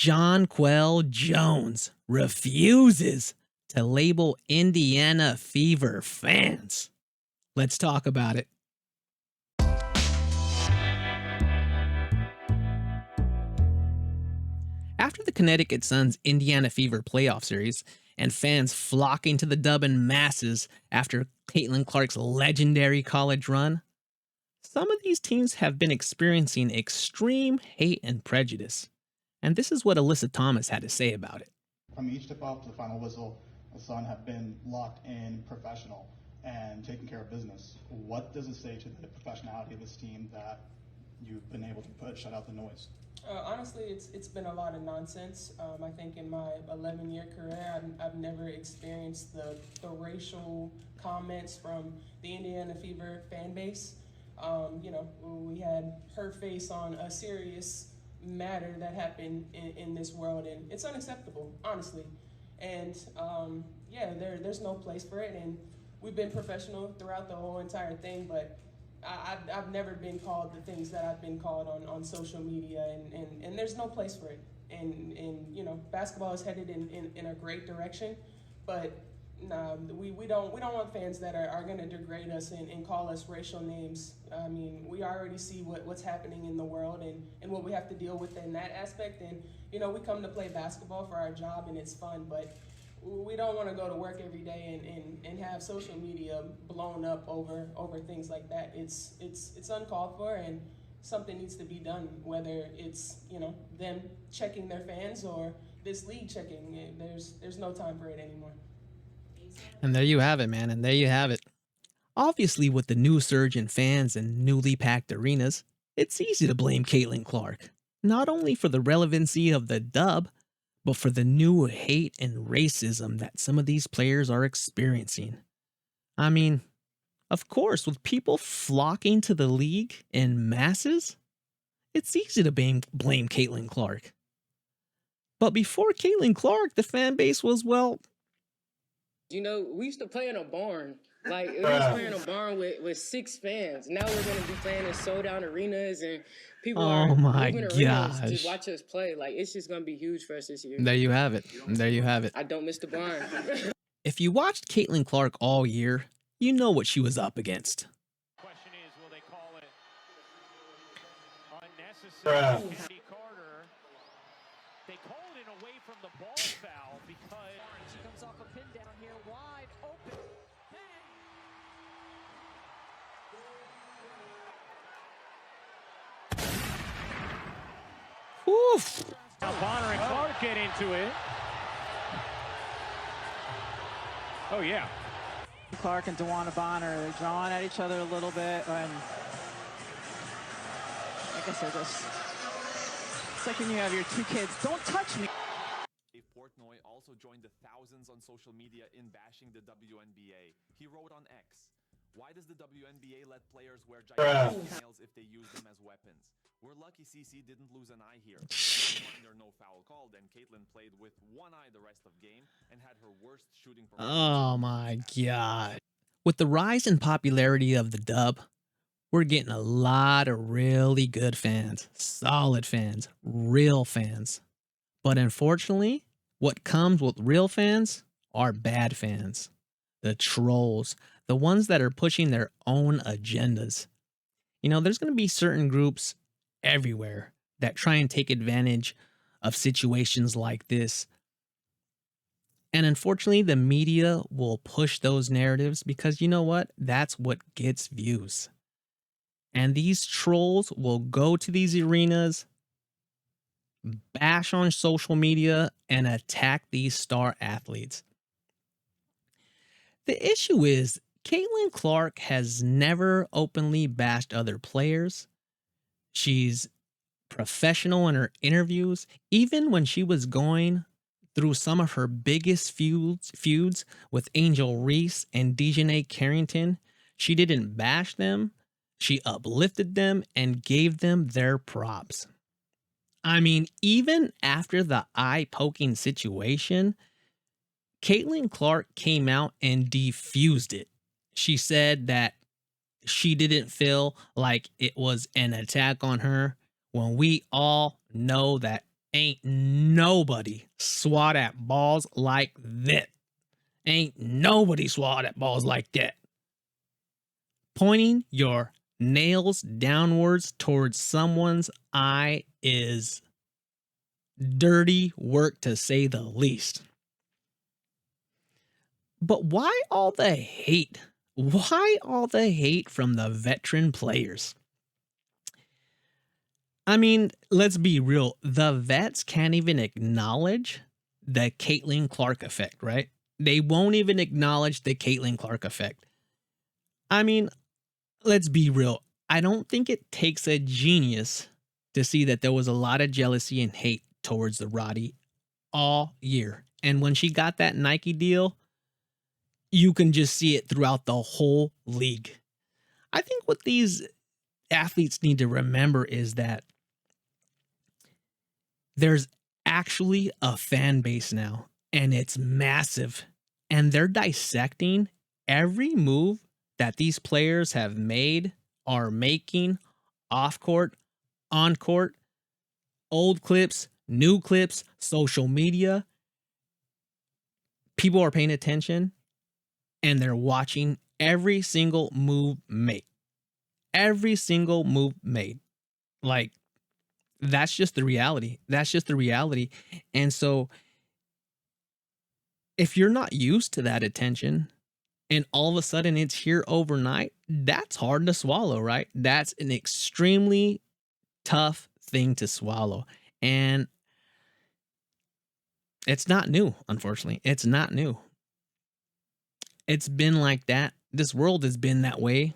Jonquel Jones refuses to label Indiana Fever fans. Let's talk about it. After the Connecticut Sun's Indiana Fever playoff series and fans flocking to the Dub in masses after Caitlin Clark's legendary college run, some of these teams have been experiencing extreme hate and prejudice. And this is what Alyssa Thomas had to say about it. From each tip-off to the final whistle, the Sun have been locked in, professional, and taking care of business. What does it say to the professionality of this team that you've been able to shut out the noise? Honestly, it's been a lot of nonsense. I think in my 11-year career, I've never experienced the racial comments from the Indiana Fever fan base. We had her face on a serious matter that happened in this world, and it's unacceptable, honestly. And there's no place for it, and we've been professional throughout the whole entire thing, but I've never been called the things that I've been called on social media, and there's no place for it. And basketball is headed in a great direction, but we don't want fans that are going to degrade us and call us racial names. I mean, we already see what's happening in the world and what we have to deal with in that aspect. And we come to play basketball for our job, and it's fun, but we don't want to go to work every day and have social media blown up over things like that. It's uncalled for, and something needs to be done, whether it's them checking their fans or this league checking. There's no time for it anymore. And there you have it, man. And there you have it. Obviously, with the new surge in fans and newly packed arenas, it's easy to blame Caitlin Clark, not only for the relevancy of the Dub, but for the new hate and racism that some of these players are experiencing. I mean, of course, with people flocking to the league in masses, it's easy to blame Caitlin Clark. But before Caitlin Clark, the fan base was, well... we used to play in a barn. Like, we used to play in a barn with 6 fans. Now we're going to be playing in sold-out arenas, and people are moving arenas to watch us play. Like, it's just going to be huge for us this year. There you have it. There you have it. I don't miss the barn. If you watched Caitlin Clark all year, you know what she was up against. Question is, will they call it unnecessary? Kennedy Carter, they called it away from the ball foul because she comes off a pin down here, wide open. Oof. now Bonner and Clark get into it. Oh yeah. Clark and DeWanna Bonner, they're drawing at each other a little bit, and I guess they're just, it's like when you have your 2 kids, don't touch me. Dave Portnoy also joined the thousands on social media in bashing the WNBA. He wrote on X, "Why does the WNBA let players wear gigantic nails if they use them as weapons? We're lucky CC didn't lose an eye here. There no foul called, and Caitlin played with one eye the rest of game and had her worst shooting performance." Oh my God. With the rise in popularity of the Dub, we're getting a lot of really good fans, solid fans, real fans. But unfortunately, what comes with real fans are bad fans. The trolls, the ones that are pushing their own agendas. There's going to be certain groups everywhere that try and take advantage of situations like this. And unfortunately, the media will push those narratives because you know what? That's what gets views. And these trolls will go to these arenas, bash on social media, and attack these star athletes. The issue is, Caitlin Clark has never openly bashed other players. She's professional in her interviews. Even when she was going through some of her biggest feuds with Angel Reese and Dejanay Carrington, she didn't bash them. She uplifted them and gave them their props. I mean, even after the eye-poking situation, Caitlin Clark came out and defused it. She said that she didn't feel like it was an attack on her, when we all know that Ain't nobody swat at balls like that. Ain't nobody swat at balls like that. Pointing your nails downwards towards someone's eye is dirty work, to say the least. But why all the hate? Why all the hate from the veteran players? I mean, let's be real. The vets can't even acknowledge the Caitlin Clark effect, right? They won't even acknowledge the Caitlin Clark effect. I mean, let's be real. I don't think it takes a genius to see that there was a lot of jealousy and hate towards the Roddy all year. And when she got that Nike deal, you can just see it throughout the whole league. I think what these athletes need to remember is that there's actually a fan base now, and it's massive. And they're dissecting every move that these players have made, are making, off court, on court, old clips, new clips, social media. People are paying attention, and they're watching every single move made. Every single move made. Like, that's just the reality. That's just the reality. And so if you're not used to that attention and all of a sudden it's here overnight, that's hard to swallow, right? That's an extremely tough thing to swallow. And it's not new, unfortunately. It's not new. It's been like that. This world has been that way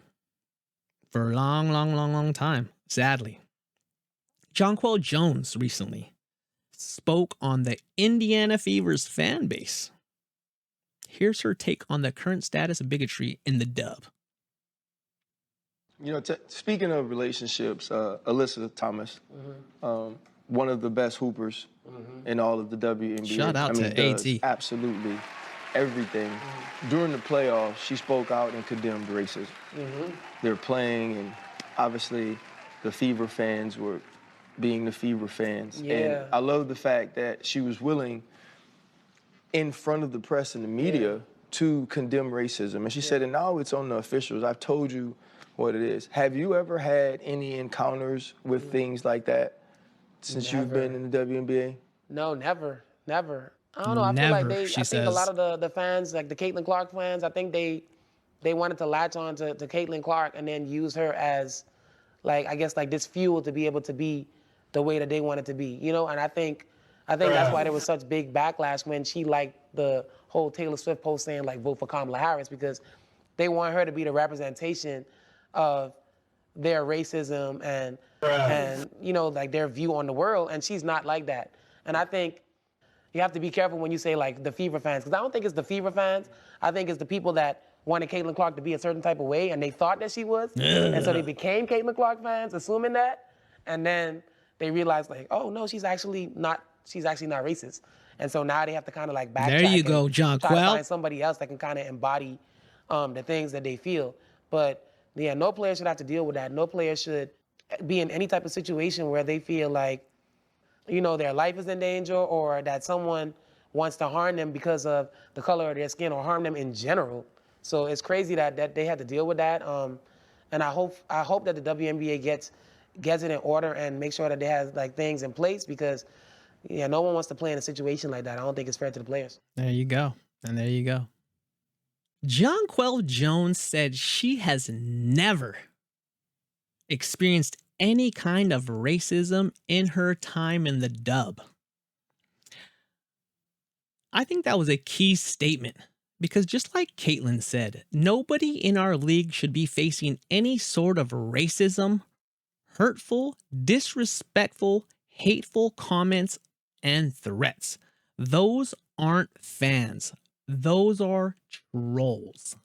for a long time, sadly. Jonquel Jones recently spoke on the Indiana Fever's fan base. Here's her take on the current status of bigotry in the dub. You know, speaking of relationships, Alyssa Thomas, one of the best hoopers in all of the WNBA. Shout out to does AT. absolutely everything. During the playoffs, she spoke out and condemned racism. They're playing, and obviously the Fever fans were being the Fever fans. Yeah. And I love the fact that she was willing, in front of the press and the media, to condemn racism. And she said, and now it's on the officials. I've told you what it is. Have you ever had any encounters with things like that since you've been in the WNBA? No, never. I don't know. I feel like I think a lot of the fans, like the Caitlin Clark fans, I think they wanted to latch on to Caitlin Clark and then use her as, like, I guess, like this fuel to be able to be the way that they wanted to be, you know? And I think that's why there was such big backlash when she liked the whole Taylor Swift post saying, like, vote for Kamala Harris, because they want her to be the representation of their racism and you know, like their view on the world, and she's not like that. And I think you have to be careful when you say, like, the Fever fans, because I don't think it's the Fever fans. I think it's the people that wanted Caitlin Clark to be a certain type of way, and they thought that she was, and so they became Caitlin Clark fans, assuming that, and then they realized, like, oh no, she's actually not racist, and so now they have to kind of like backtrack. There you go, Jonquel. Try to find somebody else that can kind of embody the things that they feel. But yeah, no player should have to deal with that. No player should be in any type of situation where they feel like, you know, their life is in danger, or that someone wants to harm them because of the color of their skin, or harm them in general. So it's crazy that they had to deal with that. And I hope that the WNBA gets it in order and make sure that they have, like, things in place, because yeah, no one wants to play in a situation like that. I don't think it's fair to the players. There you go. And there you go. Jonquel Jones said she has never experienced any kind of racism in her time in the dub. I think that was a key statement, because just like Caitlin said, nobody in our league should be facing any sort of racism, hurtful, disrespectful, hateful comments and threats. Those aren't fans. Those are trolls.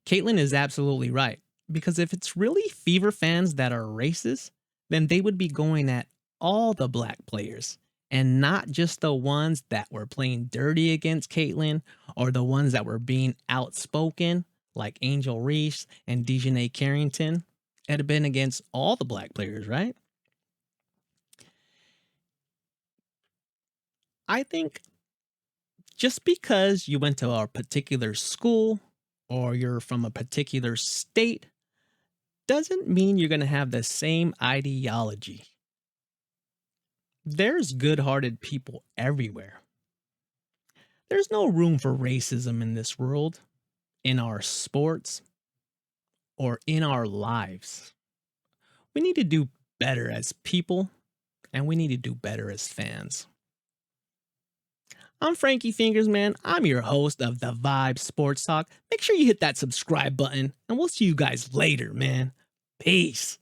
Caitlin is absolutely right, because if it's really Fever fans that are racist, then they would be going at all the black players, and not just the ones that were playing dirty against Caitlin, or the ones that were being outspoken, like Angel Reese and Dejanay Carrington. It'd have been against all the black players, right? I think just because you went to a particular school or you're from a particular state doesn't mean you're going to have the same ideology. There's good-hearted people everywhere. There's no room for racism in this world, in our sports, or in our lives. We need to do better as people, and we need to do better as fans. I'm Frankie Fingers, man. I'm your host of The Vibe Sports Talk. Make sure you hit that subscribe button, and we'll see you guys later, man. Peace.